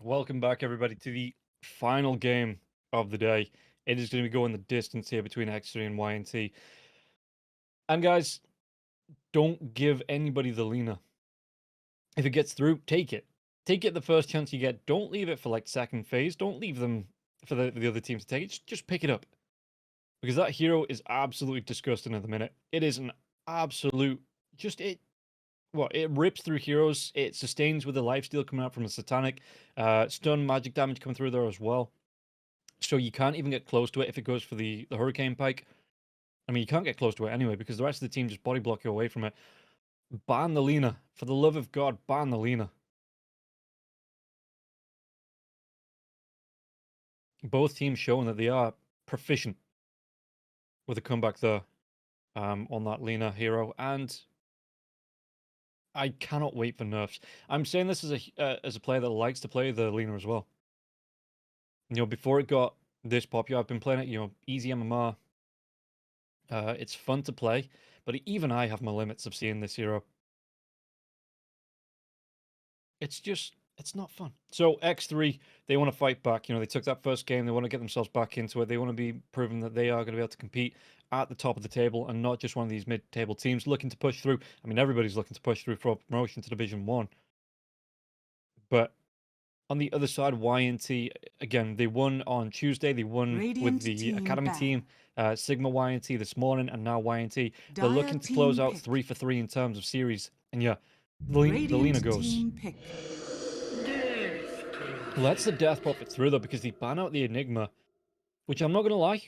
Welcome back, everybody, to the final game of the day. It is going to be going the distance here between X3 and YNT. And guys, don't give anybody the Lena. If it gets through, take it. Take it the first chance you get. Don't leave it for like second phase. Don't leave them for the other teams to take it. Just pick it up. Because that hero is absolutely disgusting at the minute. It is an absolute, it rips through heroes. It sustains with the lifesteal coming out from a satanic. Stun magic damage coming through there as well. So you can't even get close to it if it goes for the hurricane pike. I mean, you can't get close to it anyway because the rest of the team just body block you away from it. Ban the Lena. For the love of God, ban the Lena. Both teams showing that they are proficient with a comeback there on that Lena hero. And I cannot wait for nerfs. I'm saying this as a player that likes to play the Lena as well. You know, before it got this popular, I've been playing it, easy MMR. It's fun to play, but even I have my limits of seeing this hero. It's not fun. So X3, they want to fight back. They took that first game. They want to get themselves back into it. They want to be proven that they are going to be able to compete at the top of the table and not just one of these mid-table teams looking to push through. I mean, everybody's looking to push through for promotion to Division 1. But on the other side, YNT, again, they won on Tuesday. They won with the Academy team, Sigma YNT this morning, and now YNT. They're looking to close out 3 for 3 in terms of series. And yeah, the Lena goes. Lets the Death Prophet through, though, because they ban out the Enigma, which I'm not going to lie,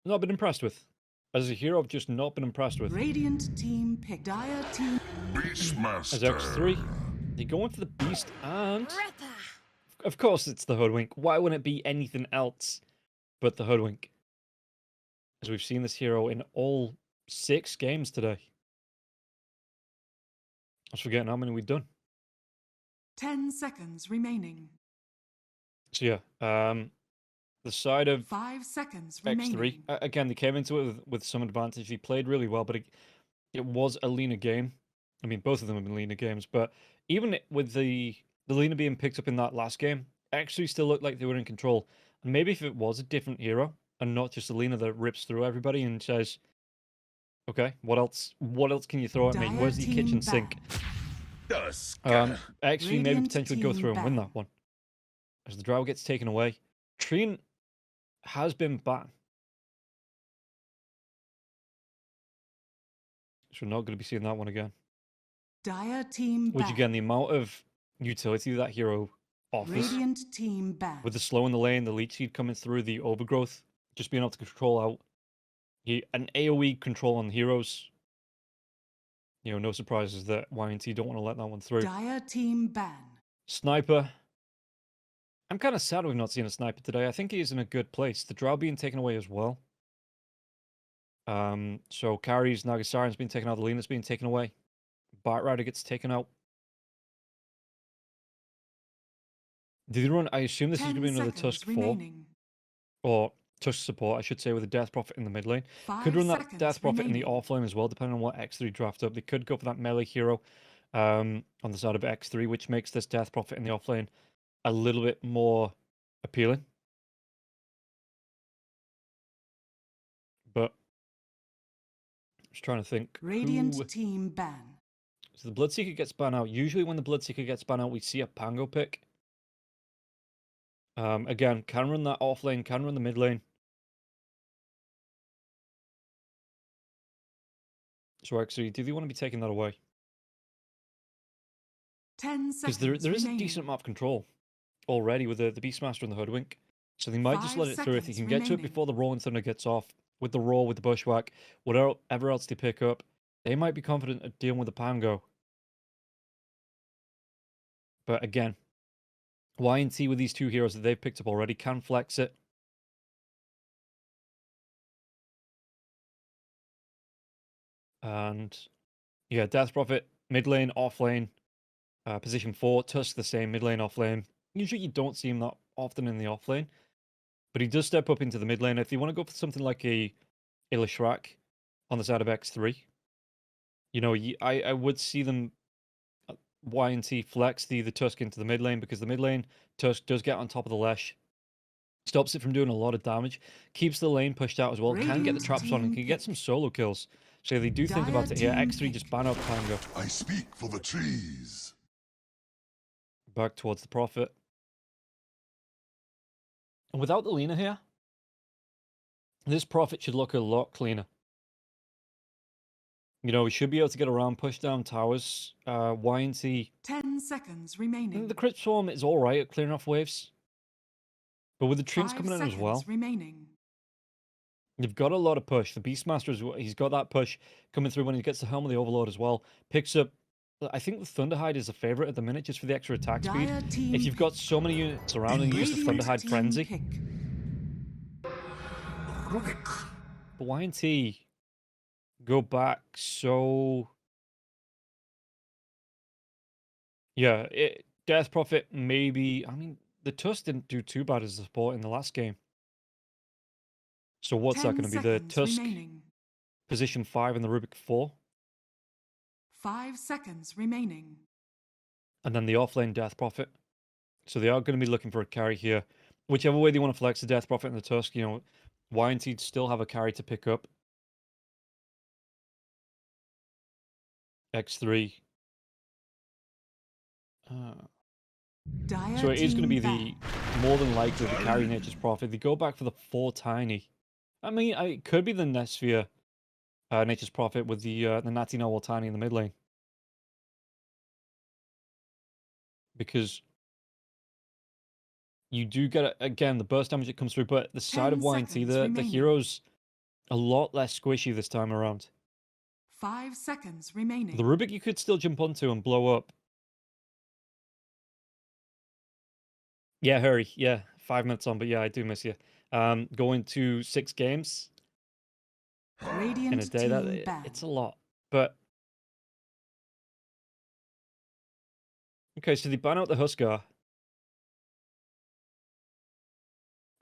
not been impressed with. As a hero, I've just not been impressed with. Radiant team pick. Dire team. As X3, they're going for the Beast, and of course it's the Hoodwink. Why wouldn't it be anything else but the Hoodwink? As we've seen this hero in all 6 games today. I was forgetting how many we've done. 10 seconds remaining. So yeah, the side of 5 seconds X3, remaining. again, they came into it with some advantage. They played really well, but it was a Lena game. I mean, both of them have been Lena games, but even with the Lena being picked up in that last game, X3 still looked like they were in control. And maybe if it was a different hero, and not just a Lena that rips through everybody and says, okay, what else can you throw at me? Where's the kitchen sink? Actually, maybe potentially go through and win that one. As the Drow gets taken away, Trine has been banned. So we're not going to be seeing that one again. Dire team Which again, the amount of utility that hero offers. Radiant team back. With the slow in the lane, the leech seed coming through, the overgrowth, just being able to control out an AoE control on heroes. No surprises that YNT don't want to let that one through. Dire team ban. Sniper. I'm kind of sad we've not seen a sniper today. I think he is in a good place. The Drow being taken away as well. So carries, Nagasarian's been taken out, the Lena's been taken away. Rider gets taken out. Did he run? I assume this is going to be another Tusk 4. Or Tusk support, I should say, with a Death Prophet in the mid lane. Could run that Death Prophet in the off lane as well, depending on what X3 draft up. They could go for that melee hero on the side of X3, which makes this Death Prophet in the off lane a little bit more appealing. But I'm just trying to think. Radiant team ban. So the Bloodseeker gets banned out. Usually when the Bloodseeker gets banned out, we see a Pango pick. Again, can run that off lane, can run the mid lane. So actually, do they want to be taking that away? 10 seconds. Because there is a decent amount of control already with the Beastmaster and the Hoodwink. So they might just let it through. If they can get to it before the Rolling Thunder gets off, with the Roar, with the Bushwhack, whatever else they pick up, they might be confident at dealing with the Pango. But again, YNT with these 2 heroes that they've picked up already can flex it. And yeah, Death Prophet, mid lane, off lane, position 4. Tusk the same, mid lane, off lane. Usually you don't see him that often in the off lane, but he does step up into the mid lane. If you want to go for something like a Illishrak on the side of X3, I would see them YNT flex the Tusk into the mid lane, because the mid lane Tusk does get on top of the Lesh. Stops it from doing a lot of damage. Keeps the lane pushed out as well. Can get the Radiant traps on and team can get some pick. solo kills. So they do think Dire about it here. team X3 just pick. ban out Panga. I speak for the trees. Back towards the Prophet. And without the Lina here, this Prophet should look a lot cleaner. You know, we should be able to get around, push down towers. YNT. 10 seconds remaining. The crit swarm is alright at clearing off waves. But with the treants 5 coming in as seconds well, remaining. you've got a lot of push. The Beastmaster, he's got that push coming through when he gets the Helm of the Overlord as well. Picks up, I think the Thunderhide is a favourite at the minute, just for the extra attack speed. Dire team If you've got so many units around and you use the Radiant Thunderhide team Frenzy, pick. but YNT go back so... Yeah, Death Prophet maybe... I mean, the Tusk didn't do too bad as a support in the last game. So what's that 10 going to be? The seconds Tusk remaining. position 5 and the Rubik 4? 5 seconds remaining. And then the offlane Death Prophet. So they are going to be looking for a carry here. Whichever way they want to flex the Death Prophet and the Tusk, you know, YNT still have a carry to pick up. X3. So it is going to be the, more than likely, the carry Nature's Prophet. They go back for the 4 tiny. I mean, it could be the Nesphere Nature's Prophet with the Natty Noel tiny in the mid lane. Because you do get, again, the burst damage that comes through, but the side of YNT, the hero's a lot less squishy this time around. 5 seconds remaining. The Rubik you could still jump onto and blow up. Yeah, hurry. Yeah, 5 minutes on, but yeah, I do miss you. Going to 6 games Radiant in a day, it's a lot. But okay, so they ban out the Huskar.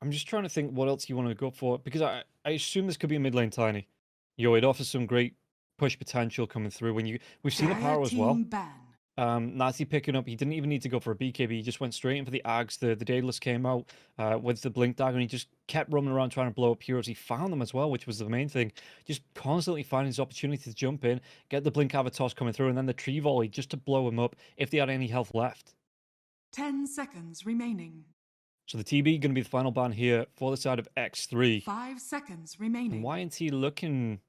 I'm just trying to think what else you want to go for, because I assume this could be a mid lane tiny. Yo, it offers some great push potential coming through when we've seen the power as well. Nazi picking up, he didn't even need to go for a BKB, he just went straight in for the Ags. The Daedalus came out with the Blink Dagger, and he just kept roaming around trying to blow up heroes. He found them as well, which was the main thing. Just constantly finding his opportunity to jump in, get the Blink Avatars coming through, and then the Tree Volley just to blow him up if they had any health left. 10 seconds remaining. So the TB going to be the final ban here for the side of X3. 5 seconds remaining. And YNT looking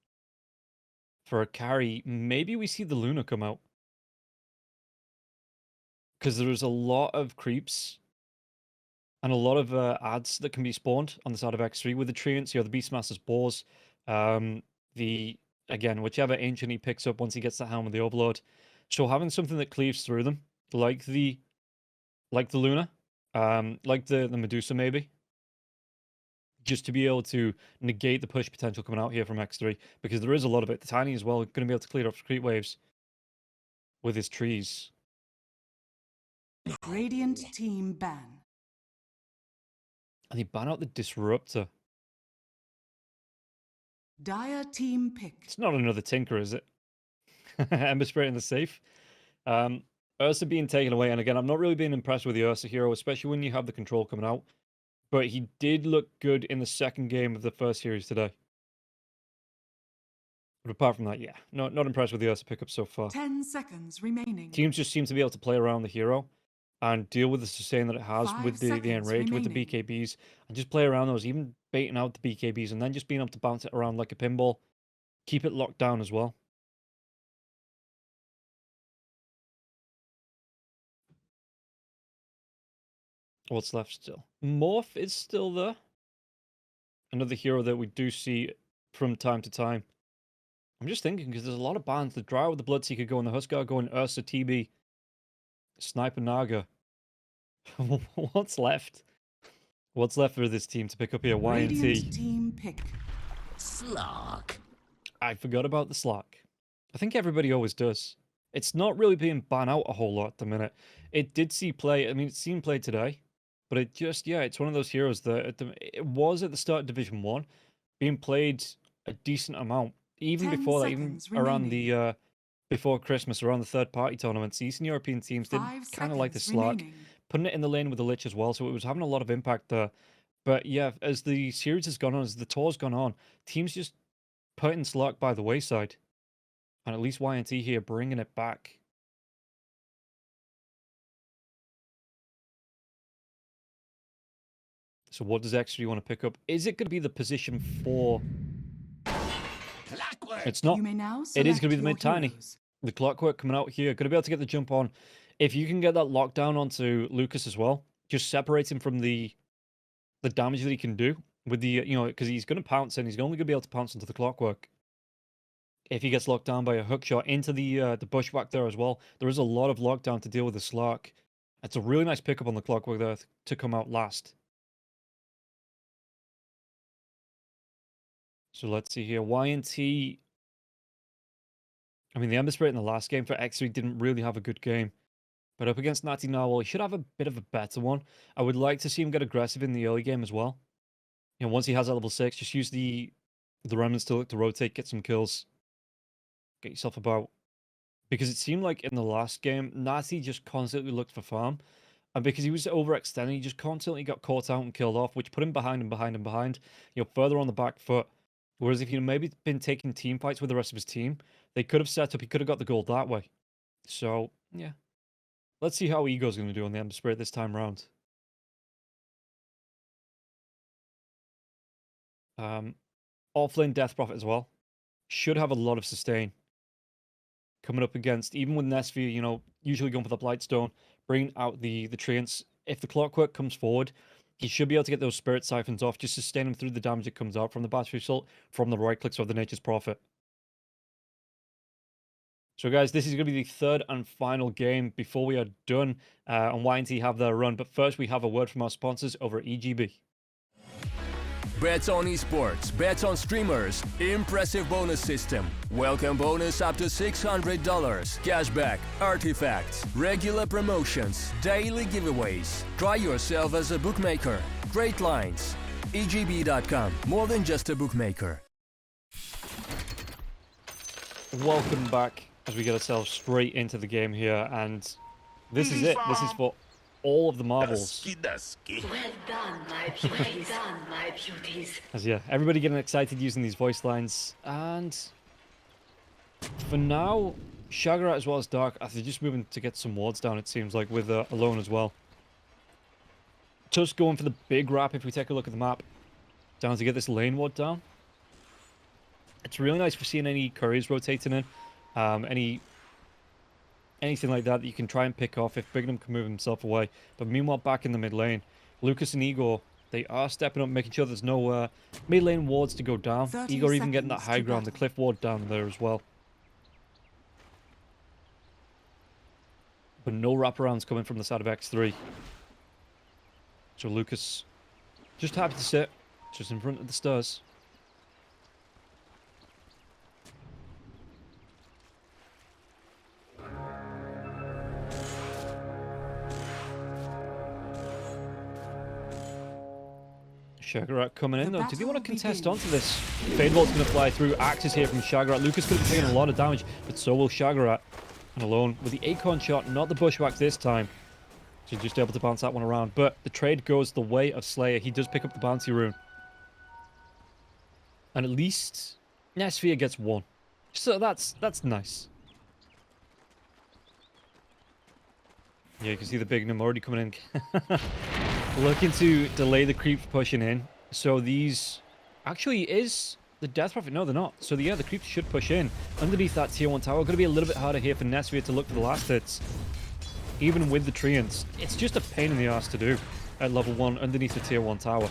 for a carry. Maybe we see the Luna come out. Because there's a lot of creeps and a lot of ads that can be spawned on the side of X3 with the treants. You know, the Beastmaster's Boars. Again, whichever ancient he picks up once he gets the Helm of the Overlord. So having something that cleaves through them, like the Luna, like the Medusa maybe, just to be able to negate the push potential coming out here from X3, because there is a lot of it. The Tiny as well, going to be able to clear off creep waves with his trees. Radiant team ban. And he ban out the Disruptor. Dire team pick. It's not another Tinker, is it? Ember Spirit in the safe. Ursa being taken away, and again, I'm not really being impressed with the Ursa hero, especially when you have the control coming out. But he did look good in the second game of the first series today. But apart from that, yeah, not impressed with the Ursa pickup so far. 10 seconds remaining. Teams just seem to be able to play around the hero and deal with the sustain that it has with the enrage, with the BKBs, and just play around those, even baiting out the BKBs, and then just being able to bounce it around like a pinball. Keep it locked down as well. What's left still? Morph is still there. Another hero that we do see from time to time. I'm just thinking, because there's a lot of bans. The Drow with the Bloodseeker going, the Huskar going, Ursa, TB, Sniper Naga. What's left? What's left for this team to pick up here? YNT. Team pick. Slark. I forgot about the Slack. I think everybody always does. It's not really being banned out a whole lot at the minute. It did see play. I mean, it's seen play today. But it just, yeah, it's one of those heroes that it was at the start of Division 1, being played a decent amount. Even before that, even around the before Christmas around the third-party tournaments, Eastern European teams did 5 kind of like the seconds Slark, remaining. putting it in the lane with the Lich as well, so it was having a lot of impact there. But yeah, as the series has gone on, as the tour's gone on, teams just putting Slark by the wayside. And at least YNT here bringing it back. So what does X3 want to pick up? Is it going to be the position 4? It's not. You may now It is select going to be the your mid-tiny. heroes. The Clockwork coming out here. Going to be able to get the jump on. If you can get that lockdown onto Lucas as well, just separate him from the damage that he can do with the, because he's going to pounce and he's only going to be able to pounce into the Clockwork. If he gets locked down by a hook shot into the bushwhack there as well, there is a lot of lockdown to deal with the Slark. It's a really nice pickup on the Clockwork there to come out last. So let's see here. YNT. I mean, the Ember Spirit in the last game for X3 didn't really have a good game. But up against Natty Narwhal, he should have a bit of a better one. I would like to see him get aggressive in the early game as well. Once he has that level 6, just use the remnants to look to rotate, get some kills. Get yourself about. Because it seemed like in the last game, Natty just constantly looked for farm. And because he was overextending, he just constantly got caught out and killed off, which put him behind and behind and behind, further on the back foot. Whereas if he'd maybe been taking team fights with the rest of his team, they could have set up, he could have got the gold that way. So, yeah. Let's see how Ego's going to do on the Ember Spirit this time around. Offlane Death Prophet as well. Should have a lot of sustain. Coming up against, even with Nesvia, usually going for the Blightstone, bringing out the Treants. If the Clockwork comes forward, he should be able to get those Spirit Siphons off, just sustain him through the damage that comes out from the Battery Assault, from the right clicks of the Nature's Prophet. So guys, this is going to be the third and final game before we are done and YNT have their run. But first, we have a word from our sponsors over at EGB. Bets on esports, bets on streamers, impressive bonus system. Welcome bonus up to $600, cashback, artifacts, regular promotions, daily giveaways. Try yourself as a bookmaker. Great lines. EGB.com, more than just a bookmaker. Welcome back as we get ourselves straight into the game here, and this is it. This is for all of the marbles. Well done, my beauties. Well done, my beauties. As yeah, everybody getting excited using these voice lines, and for now, Shagarat as well as Dark, they're just moving to get some wards down. It seems like with Alone as well. Just going for the big wrap. If we take a look at the map, down to get this lane ward down. It's really nice for seeing any couriers rotating in, anything like that you can try and pick off if Bignum can move himself away. But meanwhile, back in the mid lane, Lucas and Igor, they are stepping up, making sure there's no mid lane wards to go down. Igor even getting that high ground, the cliff ward down there as well. But no wraparounds coming from the side of X3. So Lucas just happy to sit, just in front of the stairs. Shagarat coming in though. Did he want to contest onto this? Fadebolt's going to fly through. Axes here from Shagarat. Lucas could be taking a lot of damage, but so will Shagarat. And Alone with the Acorn shot, not the bushwhack this time. So just able to bounce that one around. But the trade goes the way of Slayer. He does pick up the bounty rune. And at least Nesvia gets one. So that's nice. Yeah, you can see the Bignum already coming in. Looking to delay the creeps pushing in. So these... Actually, is the Death Prophet? No, they're not. So the creeps should push in. Underneath that tier 1 tower. Going to be a little bit harder here for Nesvia to look for the last hits. Even with the Treants. It's just a pain in the ass to do at level 1 underneath the tier 1 tower.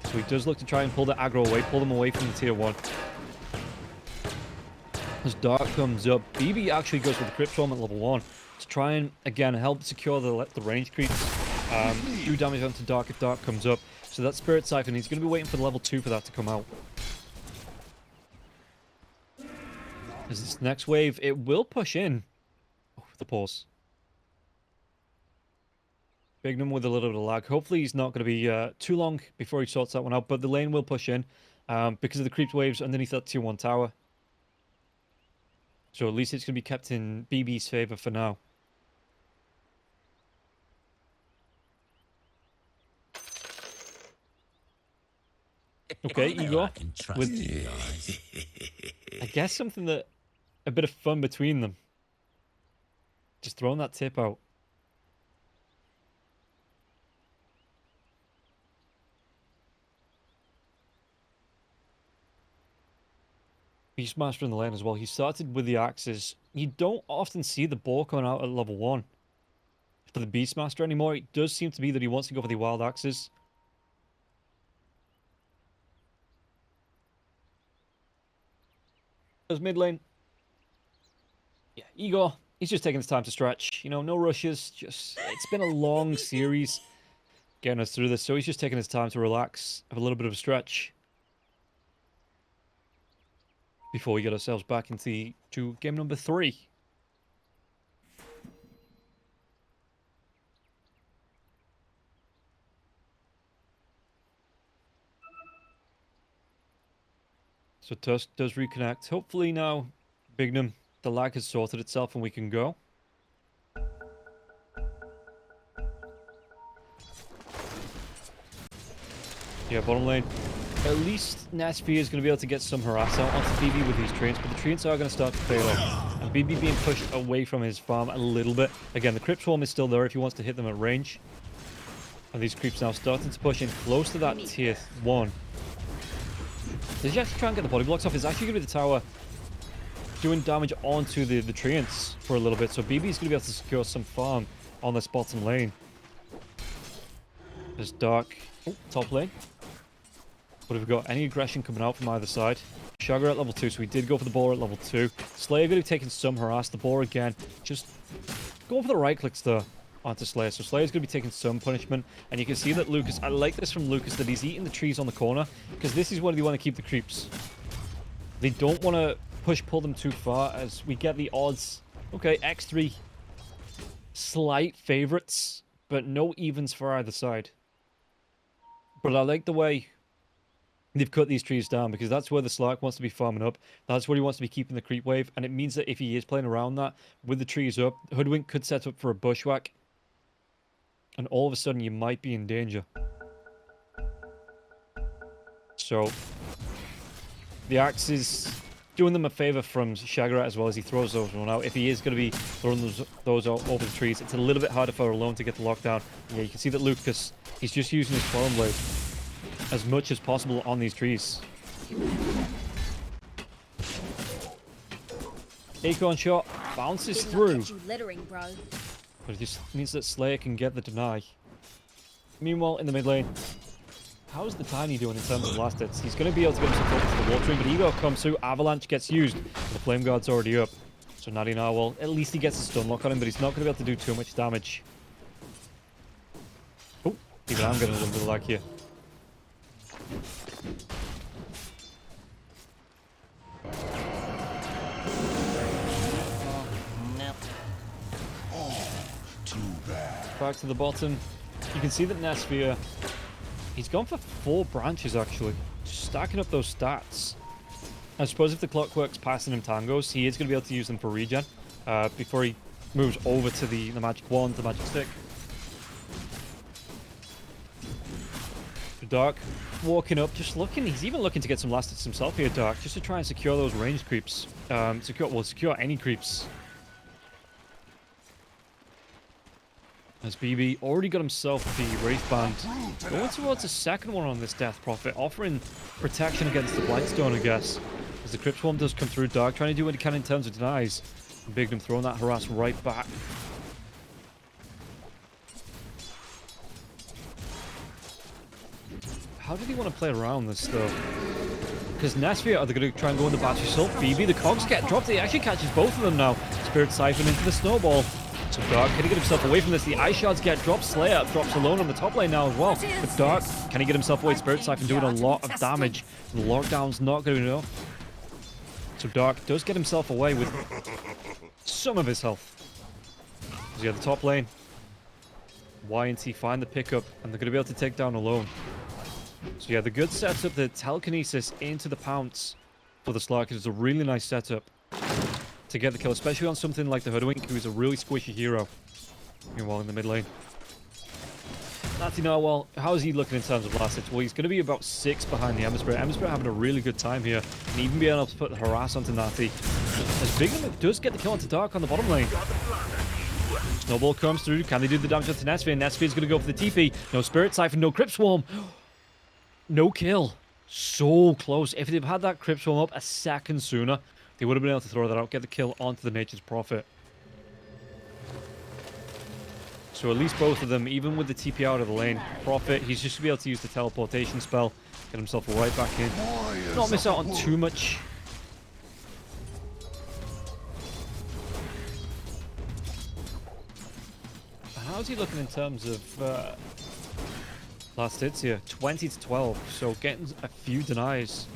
So he does look to try and pull the aggro away. Pull them away from the tier 1. As Dark comes up, BB actually goes for the Crypt Swarm at level 1. To try and, again, help secure the range creeps. Do damage onto Dark if Dark comes up. So that Spirit Siphon, he's going to be waiting for the level 2 for that to come out. As this next wave, it will push in. Oh, the pause. Bignum with a little bit of lag. Hopefully he's not going to be too long before he sorts that one out. But the lane will push in because of the creep waves underneath that tier 1 tower. So at least it's going to be kept in BB's favor for now. Okay, Igor. With, I guess something that... a bit of fun between them. Just throwing that tip out. Beastmaster in the lane as well. He started with the axes. You don't often see the bow coming out at level 1 for the Beastmaster anymore. It does seem to be that he wants to go for the wild axes. There's mid lane. Yeah, Igor, he's just taking his time to stretch. You know, no rushes. Just, it's been a long series getting us through this, so he's just taking his time to relax, have a little bit of a stretch before we get ourselves back into game number 3. So Tusk does reconnect. Hopefully now, Bignum, the lag has sorted itself and we can go. Yeah, bottom lane. At least Nasfia is going to be able to get some harass out onto BB with these treants, but the treants are going to start to fail off. And BB being pushed away from his farm a little bit. Again, the Crypt Swarm is still there if he wants to hit them at range. And these creeps now starting to push in close to that tier 1. Does he actually try and get the body blocks off? It's actually going to be the tower doing damage onto the treants for a little bit. So BB is going to be able to secure some farm on this bottom lane. There's Dark. Oh, top lane. But have we got any aggression coming out from either side? Shagger at level 2, so we did go for the boar at level 2. Slayer going to be taking some harass. The boar again, just going for the right clicks there onto Slayer. So Slayer's going to be taking some punishment. And you can see that Lucas, I like this from Lucas, that he's eating the trees on the corner. Because this is where they want to keep the creeps. They don't want to pull them too far as we get the odds. Okay, X3. Slight favorites, but no evens for either side. But I like the way they've cut these trees down, because that's where the Slark wants to be farming up. That's where he wants to be keeping the creep wave. And it means that if he is playing around that, with the trees up, Hoodwink could set up for a bushwhack. And all of a sudden, you might be in danger. So, the axe is doing them a favor from Shagrat as well as he throws those one out. If he is going to be throwing those out over the trees, it's a little bit harder for Alone to get the lockdown. Yeah, you can see that Lucas, he's just using his Forum Blade as much as possible on these trees. Acorn shot bounces through. Littering, bro. But it just means that Slayer can get the deny. Meanwhile, in the mid lane, how's the Tiny doing in terms of last hits? He's going to be able to get himself focused to the water stream, but Ego comes through. Avalanche gets used. The Flame Guard's already up. So Natty Narwhal, at least he gets a stun lock on him, but he's not going to be able to do too much damage. Oh, even I'm getting a little bit of lag here. Too bad. Back to the bottom. You can see that Nasfia, he's gone for 4 branches actually. Just stacking up those stats. I suppose if the Clockwork's passing him tangos, he is going to be able to use them for regen before he moves over to the magic wand, the magic stick. Dark walking up, just looking. He's even looking to get some last hits himself here, Dark, just to try and secure those ranged creeps. Secure any creeps. As BB already got himself the Wraith Band. Going towards a second one on this Death Prophet, offering protection against the Blightstone, I guess. As the Crypt Swarm does come through, Dark trying to do what he can in terms of denies. And Bignum throwing that harass right back. How did he want to play around this, though? Because Nasfia, are they going to try and go in the battery assault? BB, the cogs get dropped. He actually catches both of them now. Spirit Siphon into the snowball. So Dark, can he get himself away from this? The Ice Shards get dropped. Slayer drops Alone on the top lane now as well. But Dark, can he get himself away? Spirit Siphon doing a lot of damage. The lockdown's not going to be enough. So Dark does get himself away with some of his health. So yeah, the top lane. YNT find the pickup, and they're going to be able to take down Alone. So yeah, the good setup, the telekinesis into the pounce for the Slark is a really nice setup. to get the kill, especially on something like the Hoodwink, who's a really squishy hero. Meanwhile, in the mid lane. Natty Narwhal, how is he looking in terms of last hits? Well, he's going to be about 6 behind the Ember Spirit. Ember Spirit having a really good time here, and even being able to put the harass onto Natty. As Bignum does get the kill onto Dark on the bottom lane. Snowball comes through. Can they do the damage onto Netsphere? Netsphere's going to go for the TP. No Spirit Siphon, no Crypt Swarm. No kill. So close. If they'd had that Crypt Swarm up a second sooner, they would have been able to throw that out, get the kill onto the Nature's Prophet. So at least both of them, even with the TP out of the lane, Prophet, he's just going to be able to use the teleportation spell, get himself right back in. Not miss out on too much. How's he looking in terms of last hits here? 20 to 12, so getting a few denies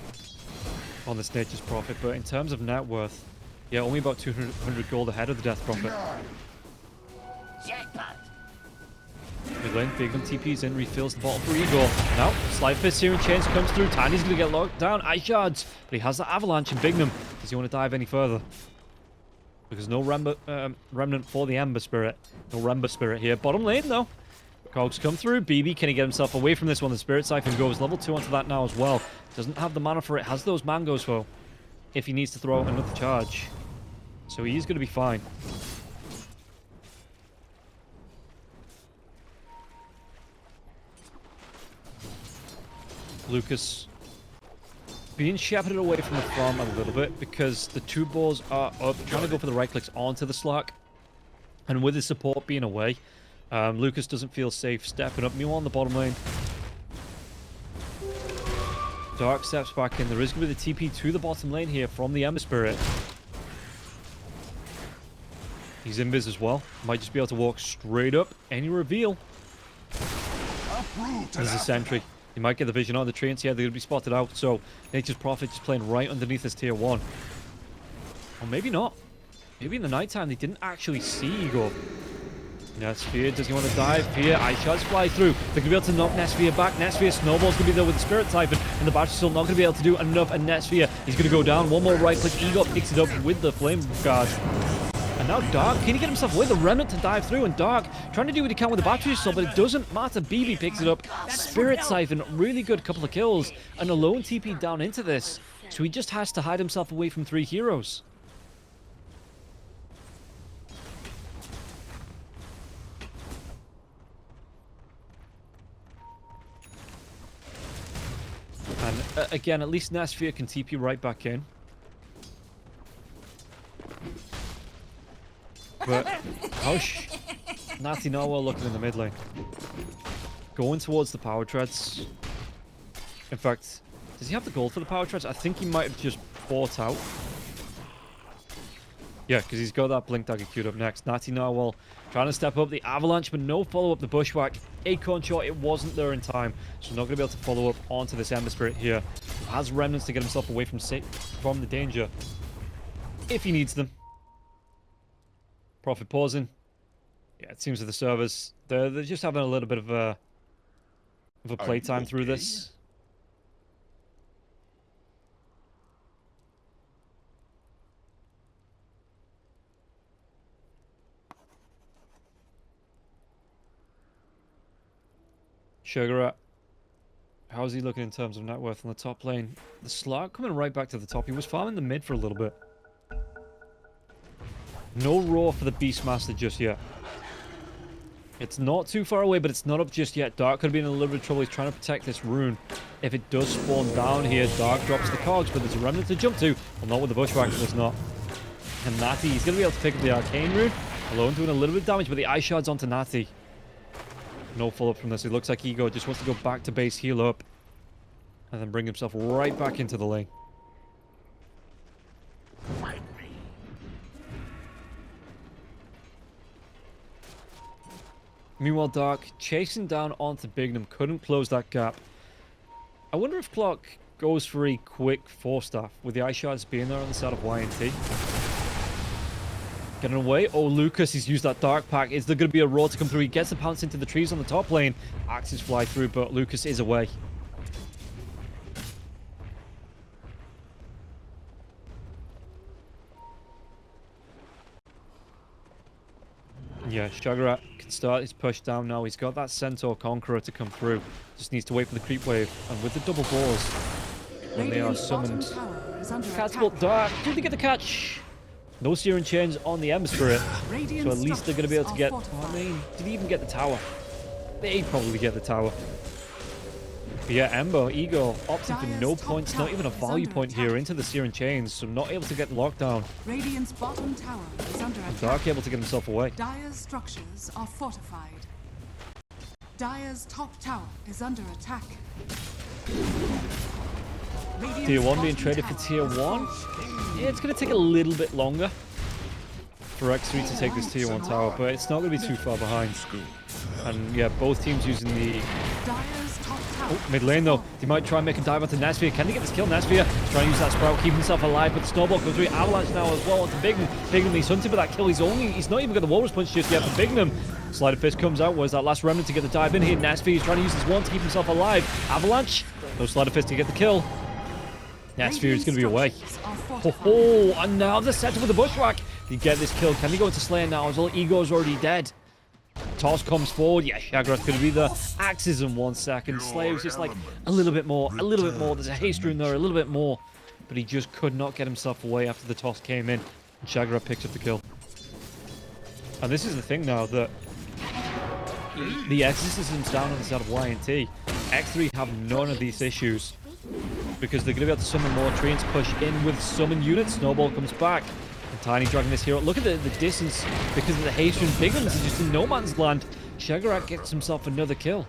on this Nature's Prophet, but in terms of net worth, yeah, only about 200 gold ahead of the Death Prophet. Mid lane, Bignum TP's in, refills the bottle for Igor. Now, Slide Fist here and Chains comes through. Tiny's going to get locked down. Ice Shards, but he has that Avalanche in Bignum. Does he want to dive any further? Because no Remnant for the Ember Spirit. No Rember Spirit here. Bottom lane, though. Cogs come through. BB, can he get himself away from this one? The Spirit Siphon goes level 2 onto that now as well. Doesn't have the mana for it. Has those mangoes, though, if he needs to throw out another charge. So he's going to be fine. Lucas being shepherded away from the farm a little bit because the two balls are up, trying to go for the right clicks onto the Slark. And with his support being away, Lucas doesn't feel safe stepping up. Meanwhile, on the bottom lane, Dark steps back in. There is going to be the TP to the bottom lane here from the Ember Spirit. He's invis as well. Might just be able to walk straight up. Any reveal. There's a sentry. He might get the vision on the tree and see how they're going to be spotted out. So, Nature's Prophet just playing right underneath his tier 1. Or maybe not. Maybe in the nighttime they didn't actually see Igor. Netsphere, does he want to dive here? Ice Shards fly through. They're going to be able to knock Netsphere back. Netsphere Snowball's going to be there with the Spirit Siphon. And the Battery's still not going to be able to do enough. And Netsphere, he's going to go down. One more right click. Igor picks it up with the Flame Guard. And now Dark, can he get himself away? The Remnant to dive through, and Dark trying to do what he can with the Battery Assault, but it doesn't matter. BB picks it up. Spirit Siphon, really good couple of kills, and a lone TP down into this. So he just has to hide himself away from 3 heroes. And again, at least Netsphere can TP right back in. But how's Natty Narwhal looking in the mid lane? Going towards the power treads. In fact, does he have the gold for the power treads? I think he might have just bought out. Yeah, because he's got that Blink Dagger queued up next. Natty Narwhal trying to step up the Avalanche, but no follow-up the Bushwhack. Acorn Shot, it wasn't there in time. So not going to be able to follow up onto this Ember Spirit here. Has Remnants to get himself away from the danger. If he needs them. Prophet pausing. Yeah, it seems that the servers, they're just having a little bit of a playtime through this. Sugar, how's he looking in terms of net worth on the top lane? The Slark coming right back to the top. He was farming the mid for a little bit. No roar for the Beastmaster just yet. It's not too far away, but it's not up just yet. Dark could be in a little bit of trouble. He's trying to protect this rune. If it does spawn down here, Dark drops the cogs, but there's a Remnant to jump to. Well, not with the Bushwhacker, there's not. And Natty, he's going to be able to pick up the Arcane rune. Alone doing a little bit of damage, but the Ice Shards onto Natty. No follow-up from this. It looks like Ego just wants to go back to base, heal up, and then bring himself right back into the lane. Meanwhile, Dark chasing down onto Bignum, couldn't close that gap. I wonder if Clock goes for a quick 4-staff with the Ice Shards being there on the side of YNT. Getting away. Oh, Lucas, he's used that Dark Pack. Is there going to be a roar to come through? He gets the pounce into the trees on the top lane. Axes fly through, but Lucas is away. Yeah, Shagarat can start his push down now. He's got that Centaur Conqueror to come through. Just needs to wait for the creep wave. And with the double boars, when they are Radiant's bottom summoned, tower is under Catapult attack. Dark. Do they get the catch? No Searing Chains on the Ember Spirit. Radiant So at least they're going to be able to get... structures are Oh, I mean, did he even get the tower? They probably get the tower. But yeah, Ember, Eagle, opting for no Dire's points, top not even a tower is value under point here attack. into the Searing Chains, so not able to get the lockdown. Radiant's bottom tower is under attack. Dark able to get himself away. Dire's structures are fortified. Dire's top tower is under attack. Radiant's Tier 1 being bottom traded for tower Tier is 1. Yeah, it's going to take a little bit longer for X3 to take this Tier 1 tower, but it's not going to be too far behind. And yeah, both teams using the... Dire's top tower. Oh, mid lane though. They might try and make a dive onto Nasvia. Can they get this kill? Nasvia trying to use that Sprout, keep himself alive, but the Snowball comes through. Avalanche now as well onto Bignum. Bignum, he's hunting for that kill. He's not even got the Walrus Punch just yet for Bignum. Sleight of Fist comes out. Where's that last remnant to get the dive in here? Nasvia is trying to use this one to keep himself alive. Avalanche, no Sleight of Fist to get the kill. Nasvia is going to be away. Oh, and now the center with the Bushwhack. They get this kill. Can they go into Slayer now as well? Ego's already dead. Toss comes forward. Yeah, Shagarat's going to be the axes in 1 second. Slayer's just like a little bit more. There's a haste rune there, a little bit more. But he just could not get himself away after the toss came in. And Shagarat picks up the kill. And this is the thing now that the exorcism's down on the side of YNT. X3 have none of these issues because they're going to be able to summon more treants, push in with summon units. Snowball comes back. And Tiny dragging this hero. Look at the distance because of the haste rune. Bignum is just in no man's land. Shagarat gets himself another kill.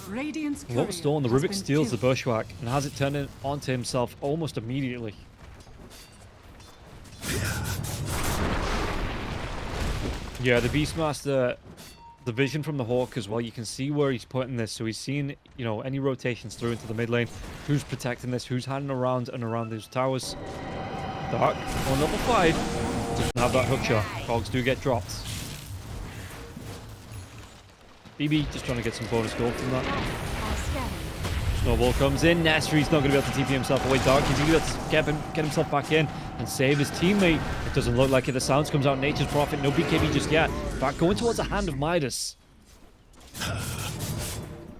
Radiant's What was stolen? The Rubik steals the Bushwhack and has it turned onto himself almost immediately. Yeah, the Beastmaster, the vision from the Hawk as well, you can see where he's putting this. So he's seen, you know, any rotations through into the mid lane. Who's protecting this? Who's hiding around and around those towers? Dark on level 5. Doesn't have that hook shot. Cogs do get dropped. BB just trying to get some bonus gold from that. Snowball comes in. Nasri's not going to be able to TP himself away. Dark is going to be able to get himself back in and save his teammate. It doesn't look like it. The sounds comes out. Nature's Prophet. No BKB just yet. Back going towards the hand of Midas. And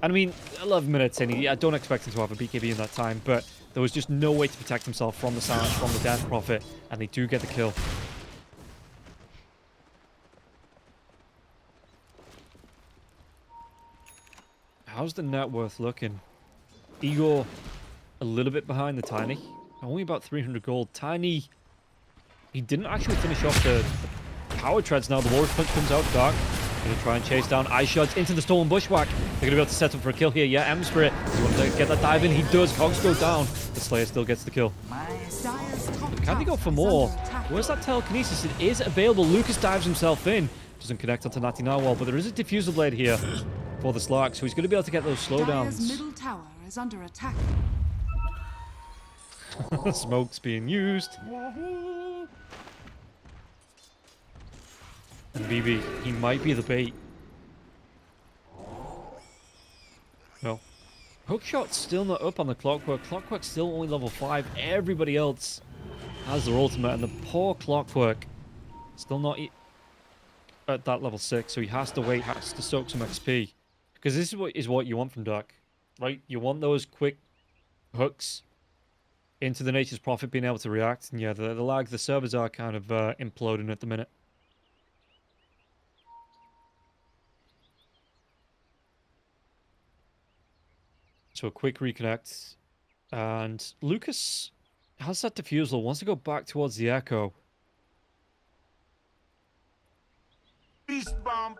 I mean, 11 minutes in. I don't expect him to have a BKB in that time, but there was just no way to protect himself from the sounds, from the Death Prophet, and they do get the kill. How's the net worth looking? Igor, a little bit behind the Tiny. Only about 300 gold. Tiny, he didn't actually finish off the power treads now. The Walrus Punch comes out. Dark going to try and chase down Ice Shots into the Stolen Bushwhack. They're going to be able to set up for a kill here. Yeah, Ember Spirit. Does he want to get that dive in? He does. Cogs go down. The Slayer still gets the kill. Can they go for more? Where's that telekinesis? It is available. Lucas dives himself in. Doesn't connect onto Natty Narwhal, but there is a diffusal blade here for the Slark, so he's going to be able to get those slowdowns. Dire's middle tower is under attack. Smoke's being used. And BB, he might be the bait. No. Hookshot's still not up on the Clockwork. Clockwork's still only level 5. Everybody else has their ultimate, and the poor Clockwork still not at that level 6, so he has to wait, has to soak some XP. Because this is what you want from Dark, right? You want those quick hooks into the Nature's Prophet being able to react. And yeah, the lag, the servers are kind of imploding at the minute. So a quick reconnect. And Lucas has that diffusal, wants to go back towards the Echo. Beast bomb.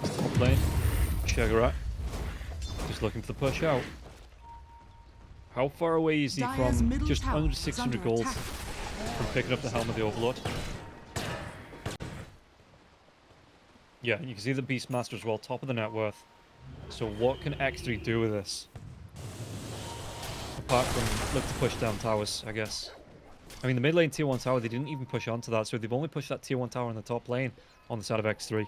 Top lane. Shagarat. Just looking for the push out. How far away is he Dire's from middle just tower under is 600 under gold attack. from picking up the Helm of the Overlord? Yeah, you can see the Beastmaster as well, top of the net worth. So what can X3 do with this? Apart from look to push down towers, I guess. I mean, the mid lane tier 1 tower, they didn't even push onto that, so they've only pushed that tier 1 tower in the top lane on the side of X3.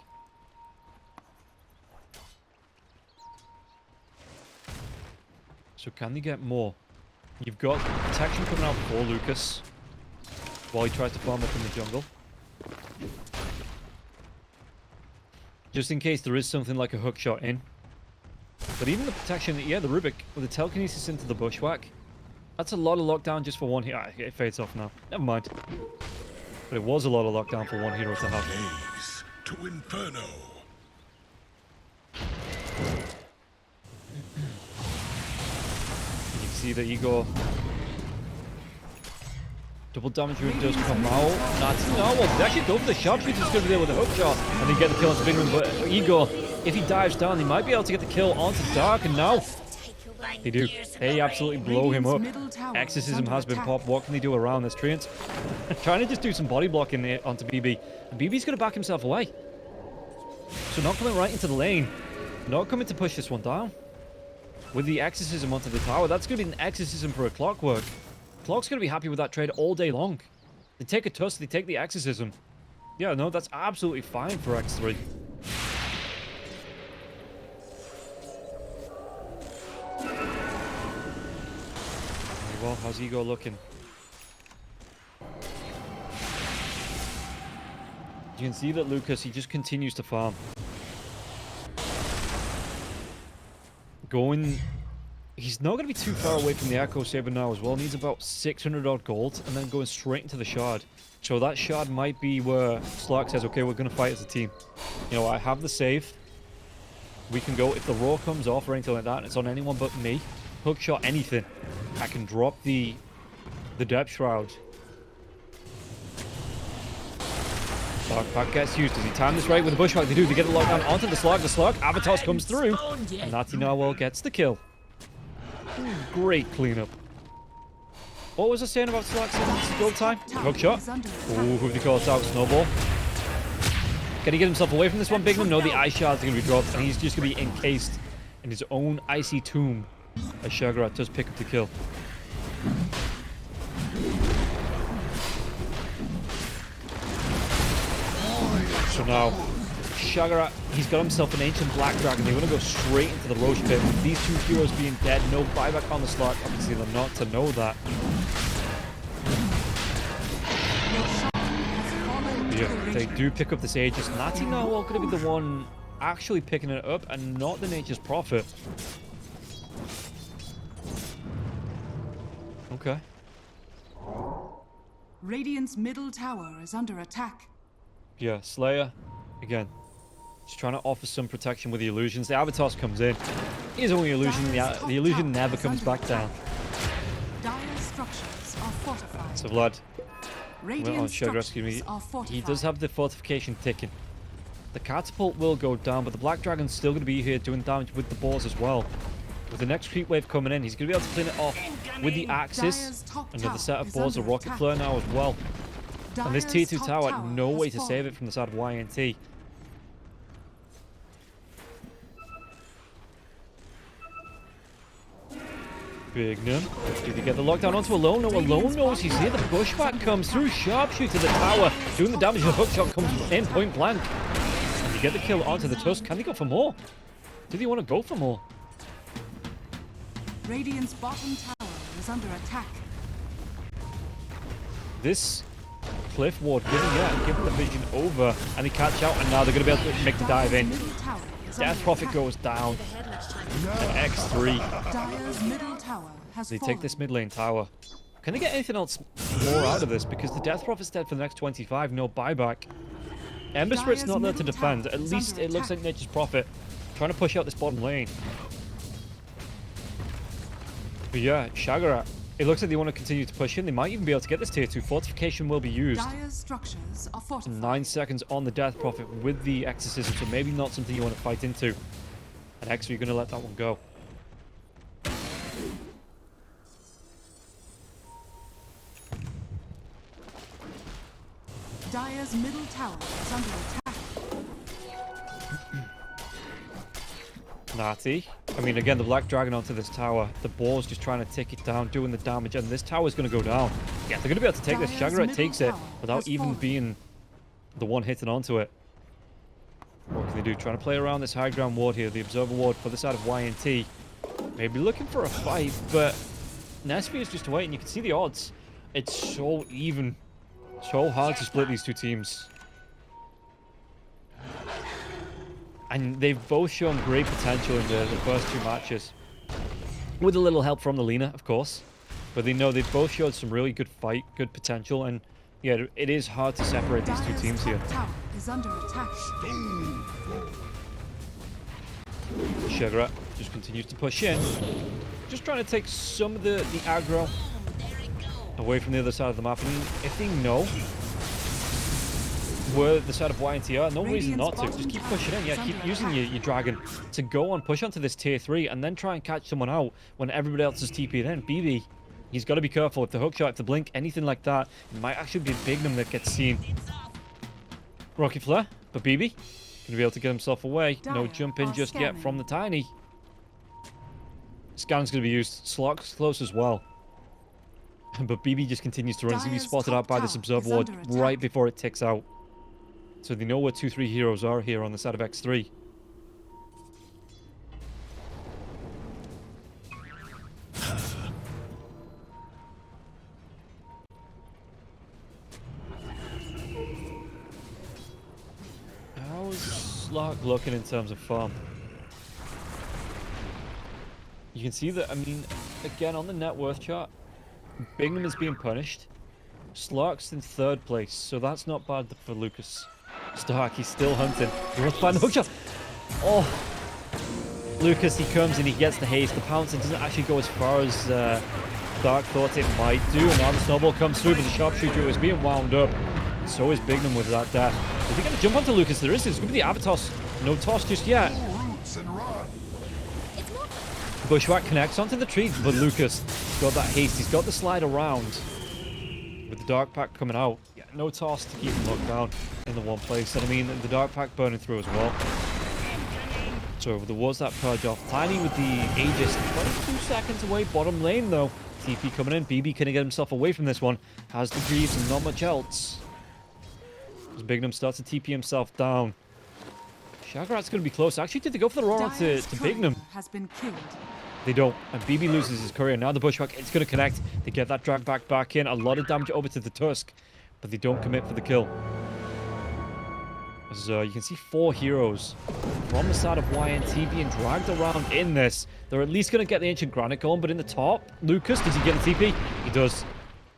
So can they get more? You've got protection coming out for Lucas while he tries to farm up in the jungle. Just in case there is something like a hook shot in. But even the protection, yeah, the Rubik with the telekinesis into the bushwhack, that's a lot of lockdown just for one hero. Ah, it fades off now. Never mind. But it was a lot of lockdown for one hero to have. Blaze to Inferno. You can see that Igor. Double damage room does come out. That's no, well, they actually go for the sharpshooter's going to be there with a hook shot and then get the kill onto Big Room. But Igor, if he dives down, he might be able to get the kill onto Dark. And now they do. They absolutely blow him up. Exorcism has been popped. What can they do around this? Treant trying to just do some body blocking onto BB. And BB's going to back himself away. So not coming right into the lane. Not coming to push this one down. With the Exorcism onto the tower, that's going to be an Exorcism for a Clockwork. Clock's going to be happy with that trade all day long. They take a Tusk, they take the Exorcism. Yeah, no, that's absolutely fine for X3. Well, how's Ego looking? You can see that Lucas, he just continues to farm. He's not going to be too far away from the Echo Saber now as well. Needs about 600 odd gold and then going straight into the Shard. So that Shard might be where Slark says, okay, we're going to fight as a team. You know, I have the save. We can go. If the Roar comes off or anything like that, and it's on anyone but me, hook shot, anything, I can drop the Depth Shroud. Back gets used. Does he time this right with the Bushwhack? They do. They get the lockdown onto the Slug. The Slug, Avatos comes through. And Natty Narwhal gets the kill. Great cleanup. What was I saying about Slug's gold time? Hook shot. Ooh, who have they called out? Snowball. Can he get himself away from this one, Bigman? No, the Ice Shard's going to be dropped. And he's just going to be encased in his own icy tomb. As Shagarat does pick up the kill. So now, Shagarat, he's got himself an Ancient Black Dragon. They want to go straight into the Roche Pit. With these two heroes being dead, no buyback on the slot. Obviously, they're not to know that. Yeah, they do pick up this Aegis. Natty Narwhal going to be the one actually picking it up and not the Nature's Prophet. Okay. Radiant's middle tower is under attack. Yeah, Slayer, again, just trying to offer some protection with the illusions. The Avatos comes in. It is only illusion. The illusion never comes back down. Dire structures are fortified. So Vlad, Radiant structures are fortified. he does have the fortification ticking. The catapult will go down, but the Black Dragon's still going to be here doing damage with the balls as well. With the next creep wave coming in, he's going to be able to clean it off with the Axis. Another set of balls, a Rocket Flare now as well. And this Tier 2 tower, no way to save it from the side of YNT. Bignum. Did he get the lockdown onto Alone? No, Alone knows he's here. The Bushwhack comes through. Sharpshooter to the tower. Doing the damage. The hookshot comes in point blank. And you get the kill onto the Tusk. Can they go for more? Do they want to go for more? Radiant's bottom tower is under attack. This Cliff Ward giving the vision over, and they catch out, and now they're going to be able to make the dive in. Death Prophet goes down. And X3. They take this mid lane tower. Can they get anything else more out of this? Because the Death Prophet's dead for the next 25, no buyback. Ember Spirit's not there to defend. At least it looks like Nature's Prophet trying to push out this bottom lane. But yeah, Shagarat. It looks like they want to continue to push in. They might even be able to get this tier 2. Fortification will be used. Structures are fortified. 9 seconds on the Death Prophet with the Exorcism, so maybe not something you want to fight into. And X, you're going to let that one go. Dire's middle tower is under attack. Natty. I mean, again, the Black Dragon onto this tower. The ball's just trying to take it down, doing the damage, and this tower's going to go down. Yeah, they're going to be able to take this. Shagarat takes it without even being the one hitting onto it. What can they do? Trying to play around this high ground ward here. The Observer ward for the side of YNT. Maybe looking for a fight, but Nesby is just waiting. You can see the odds. It's so even. So hard to split these two teams. And they've both shown great potential in the first two matches. With a little help from the Lina, of course. But they know they've both showed some really good fight, good potential, and yeah, it is hard to separate these two teams here. Tower is under attack. Sugar just continues to push in. Just trying to take some of the aggro away from the other side of the map. I mean, if they know where the side of YNT are, no reason not to. Just keep pushing in. Yeah, keep using your dragon to go and push onto this tier 3 and then try and catch someone out when everybody else is TP'd in. BB, he's got to be careful. If the hookshot, if the blink, anything like that, it might actually be Bignum that gets seen. Rocket Flare, but BB going to be able to get himself away. No jump in just yet from the Tiny. Scan's going to be used. Slock's close as well. But BB just continues to run. He's going to be spotted out by this Observer Ward right before it ticks out. So they know where 2-3 heroes are here on the side of X3. How's Slark looking in terms of farm? You can see that, I mean, again, on the net worth chart, Bignum is being punished. Slark's in 3rd place, so that's not bad for Lucas. Stark, he's still hunting. He wants to find the hookshot. Oh, Lucas, he comes and he gets the haste. The pouncing doesn't actually go as far as Stark thought it might do. And now the snowball comes through, but the sharpshooter is being wound up. So is Bignum with that dash. Is he going to jump onto Lucas? There is. It's going to be the Avatos. No toss just yet. Bushwhack connects onto the tree, but Lucas got that haste. He's got the slide around with the Dark Pack coming out. Yeah, no toss to keep him locked down in the one place. And I mean, the Dark Pack burning through as well. So there was that purge off. Tiny with the Aegis, 22 seconds away. Bottom lane though. TP coming in. BB can get himself away from this one. Has the Greaves and not much else. As Bignum starts to TP himself down. Shagrat's going to be close. Actually, did they go for the Aurora to Bignum? Has been killed. They don't. And BB loses his courier. Now the Bushwhack, it's going to connect. They get that drag back in. A lot of damage over to the Tusk. But they don't commit for the kill. As you can see 4 heroes from the side of YNT being dragged around in this. They're at least going to get the Ancient Granite going. But in the top, Lucas, does he get a TP? He does.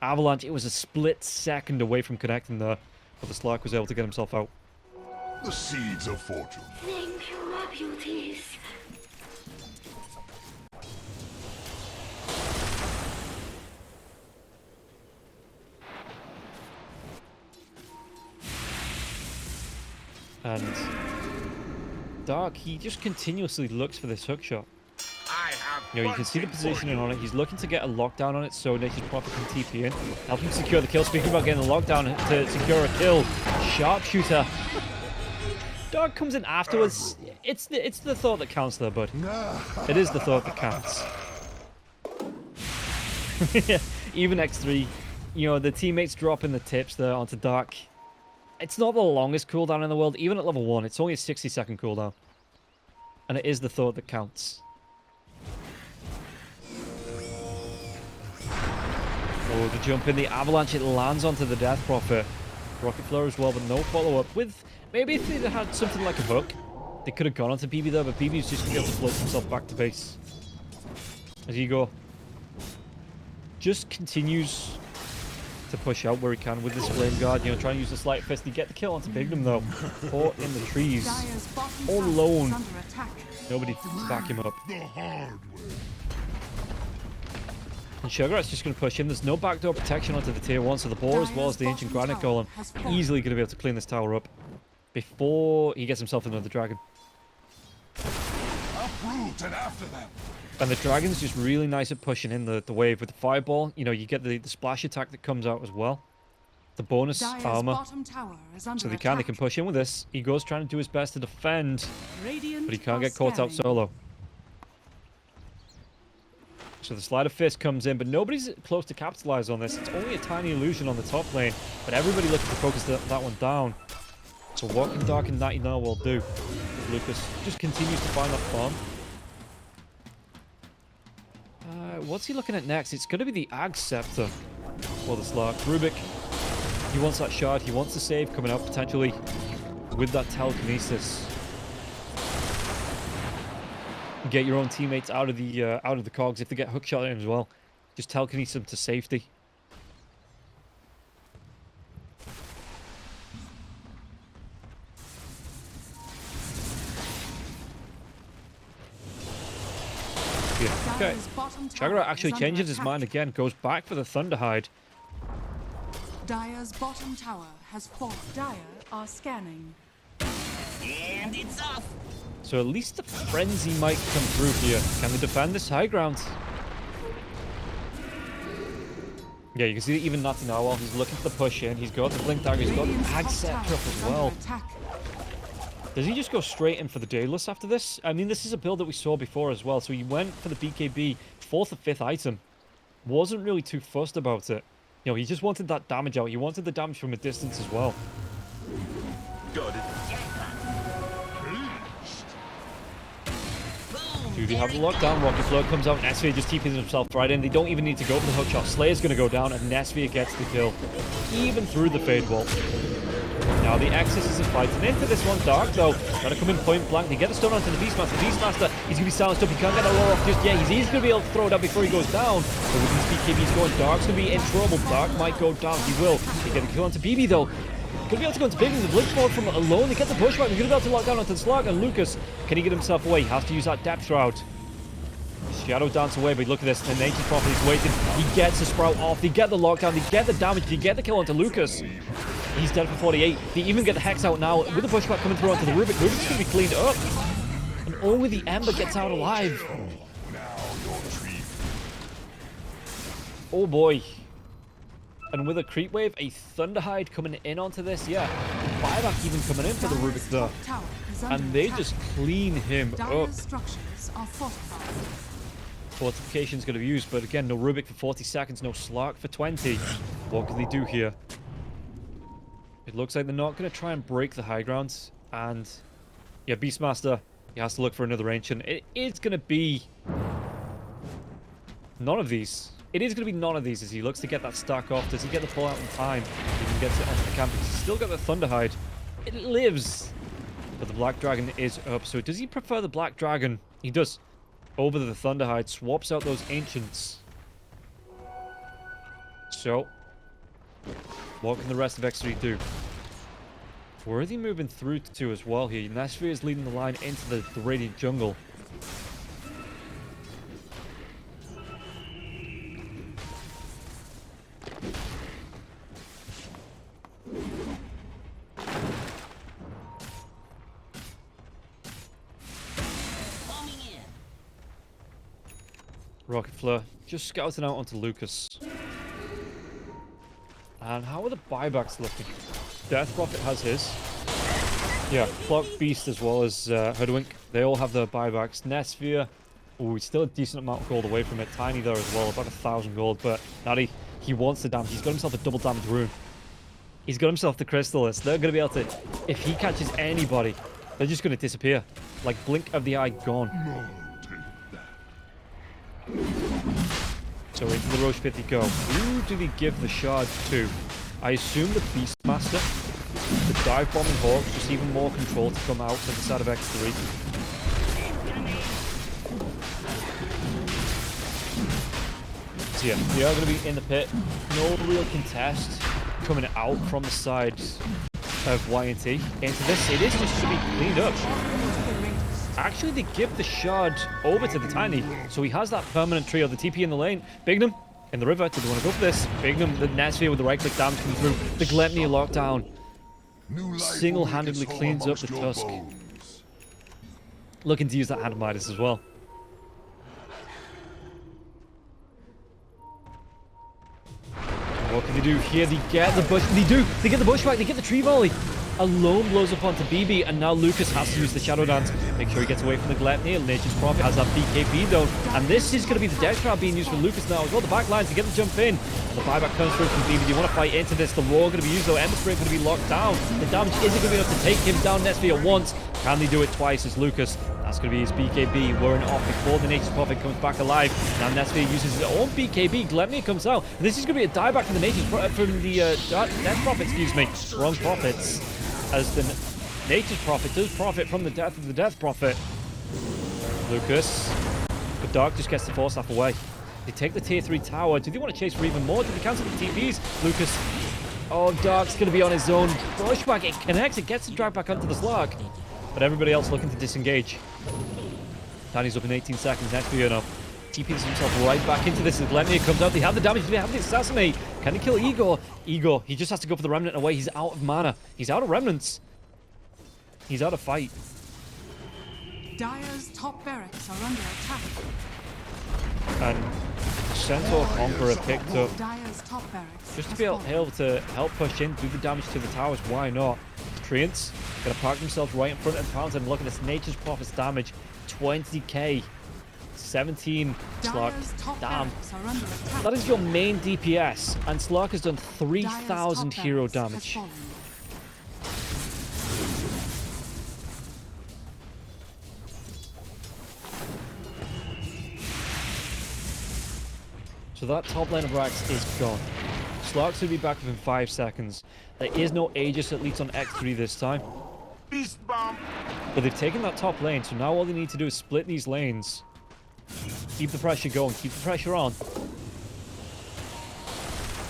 Avalanche, it was a split second away from connecting there. But the Slark was able to get himself out. The seeds of fortune. Thank you, my beauties. And Dark, he just continuously looks for this hookshot. You know, you can see the positioning on it. He's looking to get a lockdown on it so Nature's Prophet can TP in. Help him secure the kill. Speaking about getting a lockdown to secure a kill. Sharpshooter. Dark comes in afterwards. It's the thought that counts there, bud. It is the thought that counts. Even X3, you know, the teammates dropping the tips there onto Dark. It's not the longest cooldown in the world. Even at level 1, it's only a 60-second cooldown. And it is the thought that counts. Oh, the jump in, the Avalanche, it lands onto the Death Prophet. Rocket Flare as well, but no follow-up. With maybe if they had something like a hook, they could have gone onto BB there, but BB's just going to be able to float himself back to base. As Ego just continues to push out where he can with this Flame Guard, you know, trying to use the Slight Fist to get the kill onto Bignum though. Caught in the trees, all alone. Nobody to back him up. The hard way. And Sugarrat's just going to push in. There's no backdoor protection onto the tier 1, so the Boar as well as the Ancient Granite Golem easily going to be able to clean this tower up before he gets himself another dragon. Uproot and after them. And the dragon's just really nice at pushing in the wave with the fireball. You know, you get the splash attack that comes out as well. The bonus armor. So they can push in with this. Ego's trying to do his best to defend, but he can't get caught out solo. So the Sleight of Fist comes in, but nobody's close to capitalize on this. It's only a tiny illusion on the top lane, but everybody looking to focus that one down. So what can Dark and Natty now will do? Lucas just continues to find that farm. what's he looking at next? It's going to be the Ag Scepter for the Slark. Rubik, he wants that shard. He wants the save coming up potentially with that telekinesis. Get your own teammates out of the cogs if they get hook shot in as well. Just telekinesis them to safety. Yeah. Okay. Chagra actually changes his mind again, goes back for the Thunderhide. Dire's bottom tower has fallen. Dire are scanning. And it's off. So at least the frenzy might come through here. Can they defend this high ground? Yeah, you can see that even Natty now, while he's looking for the push in, he's got the Blink Dagger, he's got the Ag Scepter up as well. Does he just go straight in for the Daedalus after this? I mean, this is a build that we saw before as well. So he went for the BKB, 4th or 5th item. Wasn't really too fussed about it. You know, he just wanted that damage out. He wanted the damage from a distance as well. Got it. Do they have the lockdown? Rocket Flow comes out, Nesvia just keeping himself right in. They don't even need to go for the hookshot. Slayer's going to go down, and Nesvia gets the kill. Even through the Fade Wall. Now the Exorcist is fighting into this one. Dark, though, gotta come in point blank. They get a stun onto the Beastmaster. Beastmaster, he's going to be silenced up. He can't get a roll off just yet. He's going to be able to throw it out before he goes down. But with these BKBs going, Dark's going to be in trouble. Dark might go down. He will. They get a kill onto BB, though. Going to be able to go into Big in the Blink mode from alone. They get the pushback. They're going to be able to lock down onto the Slark. And Lucas, can he get himself away? He has to use that Depth Shroud. Shadow dance away, but look at this. The Nature's Prophet is waiting. He gets the Sprout off. They get the lockdown. They get the damage. They get the kill onto Lucas. He's dead for 48. They even get the Hex out now. With the pushback coming through onto the Rubik. Rubik's going to be cleaned up. And only the Ember gets out alive. Oh boy. And with a creep wave, a Thunderhide coming in onto this. Yeah. Buyback even coming in for the Rubik there. And they just clean him up. Structures are fortified. Fortification's going to be used, but again, no Rubik for 40 seconds, no Slark for 20. What can they do here? It looks like they're not going to try and break the high grounds. And yeah, Beastmaster, he has to look for another Ancient. It is going to be none of these. It is going to be none of these as he looks to get that stack off. Does he get the pull out in time? He can get it onto the camp. He's still got the Thunderhide. It lives. But the Black Dragon is up. So does he prefer the Black Dragon? He does. Over the Thunderhide. Swaps out those Ancients. So what can the rest of X3 do? Where are they moving through to as well here? Nesvia is leading the line into the Radiant Jungle. Rocket Flare just scouting out onto Lucas. And how are the buybacks looking? Death Prophet has his. Yeah, Clock Beast as well as Hoodwink. They all have their buybacks. Nesvia, ooh, he's still a decent amount of gold away from it. Tiny there as well, about 1,000 gold. But Natty, he wants the damage. He's got himself a double damage rune. He's got himself the Crystalist. They're going to be able to, if he catches anybody, they're just going to disappear. Like blink of the eye, gone. So into the Roche Pit they go. Who do they give the shard to? I assume the Beastmaster. The Dive Bombing Hawk, just even more control to come out to the side of X3. So yeah, they are going to be in the pit. No real contest coming out from the side of YNT into this. It is just going to be cleaned up. Actually, they give the shard over to the Tiny, so he has that permanent trio. The TP in the lane. Bignum in the river. Do they want to go for this? Bignum, the Nesvia with the right-click damage coming through. The Glepnir lockdown. Single-handedly cleans up the Tusk. Looking to use that Hand of Midas as well. What can they do here? They get the bush. They do. They get the bushback. They get the tree volley. Alone blows up onto BB, and now Lucas has to use the Shadow Dance. Make sure he gets away from the Glepnir. Nature's Prophet has that BKB though. And this is going to be the Death Trap being used for Lucas now as well. The back line to get the jump in. And the buyback comes through from BB. Do you want to fight into this? The Roar going to be used though. Ember Spray going to be locked down. The damage isn't going to be enough to take him down. Nesvia once. Can they do it twice as Lucas That's going to be his BKB wearing off before the Nature's Prophet comes back alive. Now Nesvia uses his own BKB. Glemnir comes out. And this is going to be a dieback from the Death Prophet, excuse me. Wrong Prophets. As the Nature's Prophet does profit from the death of the Death Prophet. Lucas. But Dark just gets the Force Staff away. They take the tier 3 tower. Do they want to chase for even more? Do they cancel the TPs? Lucas. Oh, Dark's going to be on his own. Pushback. It connects. It gets the drag back onto the Slark. But everybody else looking to disengage. Danny's up in 18 seconds. Nesvia now TPs himself right back into this as Glemnir comes out. They have the damage. They have the assassinate. Can they kill Igor? Igor, he just has to go for the remnant away. He's out of mana. He's out of remnants. He's out of fight. Dire's top barracks are under attack. And Centaur Conqueror picked up Dire's top barracks just to has be fallen. able to help push in, do the damage to the towers. Why not? Treants gonna park themselves right in front of the Fountain. Look at this Nature's Prophet's damage. 20k. 17 Slark. Dire's top Damn. barracks are under attack. That is your main DPS. And Slark has done Dire's 3,000 top hero barracks has damage. fallen. So that top lane of Rax is gone. Slark's will be back within 5 seconds. There is no Aegis at least on X3 this time. Beast bomb. But they've taken that top lane, so now all they need to do is split these lanes. Keep the pressure going, keep the pressure on.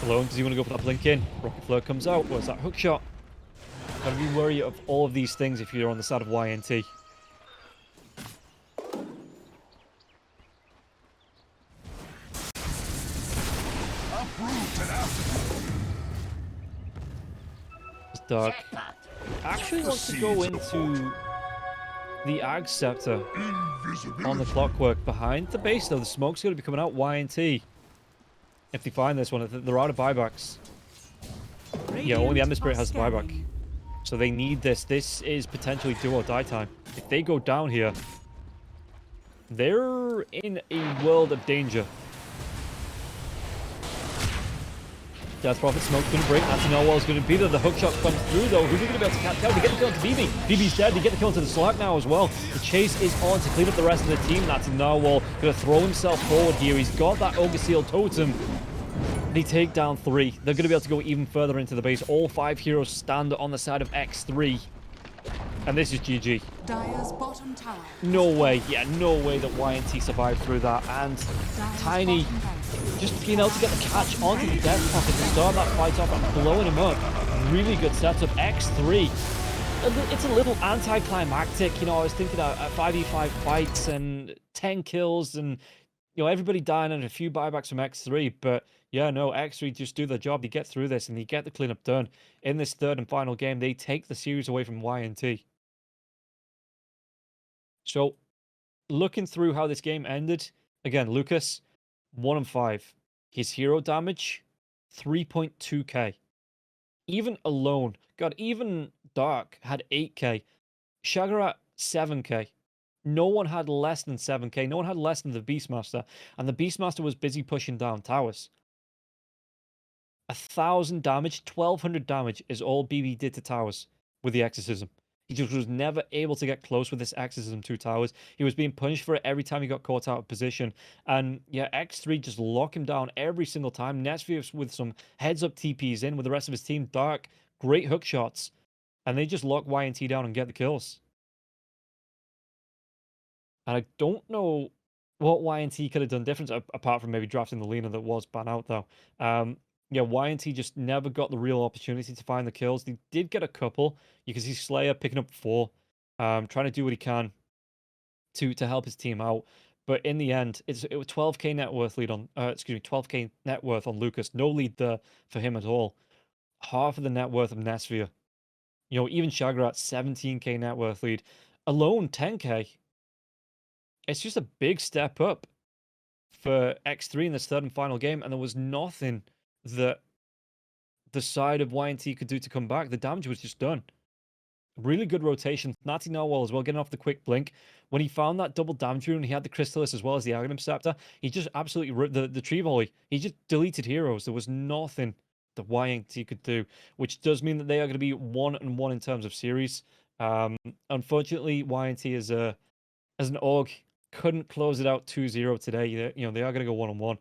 Alone, does he want to go for that blink in? Rocket Flare comes out. What's that hook shot? Gotta be wary of all of these things if you're on the side of YNT. Uproot and after It's Dark. Actually wants to go into the Ag Scepter on the Clockwork behind the base, though. The smoke's going to be coming out YNT. If they find this one, they're out of buybacks. Yeah, only Ember Spirit has the buyback. So they need this. This is potentially do or die time. If they go down here, they're in a world of danger. Death Prophet smoke's going to break. Anti-Narwhal's going to be there. The hookshot comes through, though. Who's he going to be able to catch out? They get the kill into BB. BB's dead. They get the kill into the Slark now as well. The chase is on to clean up the rest of the team. Anti-Narwhal going to throw himself forward here. He's got that Ogre Seal Totem. They take down 3. They're going to be able to go even further into the base. All 5 heroes stand on the side of X3. And this is GG. Dire's bottom tower. No way. Yeah, no way that YNT survived through that. And Dire's Tiny bottom barracks. just being able to get the catch onto the Death Prophet to start that fight off and blowing him up. Really good setup. X3. It's a little anticlimactic. You know, I was thinking of 5v5 fights and 10 kills and, you know, everybody dying and a few buybacks from X3. But yeah, no, X3 just do their job. They get through this and they get the cleanup done. In this third and final game, they take the series away from YNT. So, looking through how this game ended, again, Lucas, 1-5. His hero damage, 3.2k. Even alone, God, even Dark had 8k. Shagarat, 7k. No one had less than 7k. No one had less than the Beastmaster. And the Beastmaster was busy pushing down towers. 1,000 damage, 1,200 damage is all BB did to towers with the Exorcism. He just was never able to get close with this Exorcism to towers. He was being punished for it every time he got caught out of position. And yeah, X3 just lock him down every single time. Nesvia with some heads-up TPs in with the rest of his team. Dark, great hook shots. And they just lock YNT down and get the kills. And I don't know what YNT could have done different, apart from maybe drafting the Lena that was ban out, though. Yeah, YNT just never got the real opportunity to find the kills. They did get a couple. You can see Slayer picking up 4, trying to do what he can to help his team out. But in the end, it was 12k net worth lead on, 12k net worth on Lucas. No lead there for him at all. Half of the net worth of Nesvia. You know, even Shagarat, 17k net worth lead. Alone, 10k. It's just a big step up for X3 in this third and final game, and there was nothing that the side of YNT could do to come back. The damage was just done. Really good rotation. Natty Narwhal as well, getting off the quick blink. When he found that double damage rune, he had the Crystallis as well as the Aghanim Scepter. He just absolutely ripped the Tree Volley. He just deleted heroes. There was nothing that YNT could do, which does mean that they are going to be 1-1 in terms of series. Unfortunately, YNT is a as an org, couldn't close it out 2-0 today. They are going to go 1-1.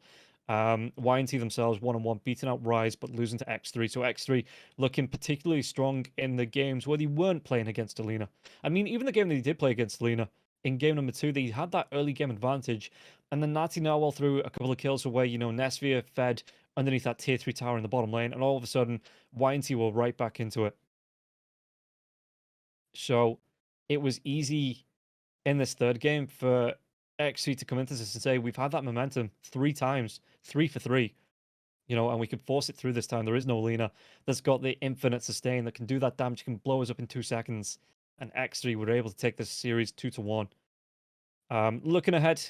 YNT themselves 1-1, beating out Rise, but losing to X3. So X3 looking particularly strong in the games where they weren't playing against Alina. I mean, even the game that they did play against Alina, in game number 2, they had that early game advantage. And then Nati Narwhal threw a couple of kills away. Nesvia fed underneath that tier 3 tower in the bottom lane. And all of a sudden, YNT were right back into it. So it was easy in this third game for X3 to come into this and say, we've had that momentum 3 times, 3 for 3, and we can force it through this time. There is no Lina that's got the infinite sustain that can do that damage, can blow us up in 2 seconds. And X3 were able to take this series 2-1. Looking ahead,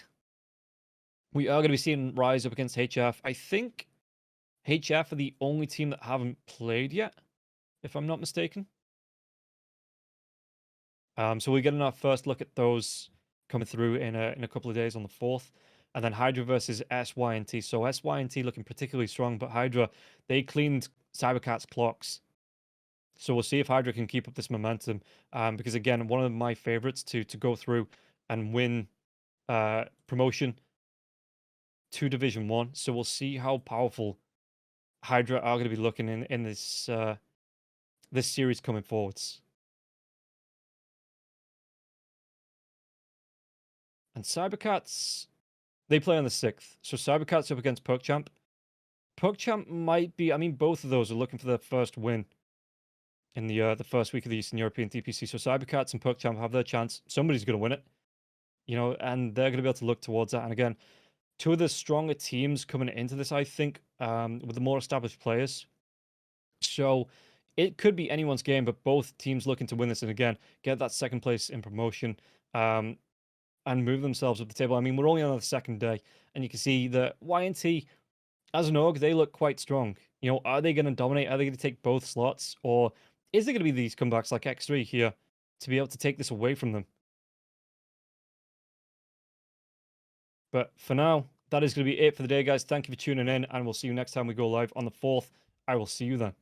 we are going to be seeing Rise up against HF. I think HF are the only team that haven't played yet, if I'm not mistaken. So we're getting our first look at those coming through in a couple of days on the 4th. And then Hydra versus SYNT. So SYNT looking particularly strong, but Hydra, they cleaned Cybercat's clocks. So we'll see if Hydra can keep up this momentum. Because again, one of my favorites to go through and win promotion to Division 1. So we'll see how powerful Hydra are going to be looking in this this series coming forwards. And Cybercats, they play on the 6th. So Cybercats up against PuckChamp. PuckChamp might be, I mean, both of those are looking for their first win in the first week of the Eastern European DPC. So Cybercats and PuckChamp have their chance. Somebody's going to win it, and they're going to be able to look towards that. And again, 2 of the stronger teams coming into this, I think, with the more established players. So it could be anyone's game, but both teams looking to win this and again, get that second place in promotion. And move themselves up the table. I mean, we're only on the 2nd day, and you can see that YNT, as an org, they look quite strong. Are they going to dominate? Are they going to take both slots? Or is there going to be these comebacks like X3 here to be able to take this away from them? But for now, that is going to be it for the day, guys. Thank you for tuning in, and we'll see you next time we go live on the 4th. I will see you then.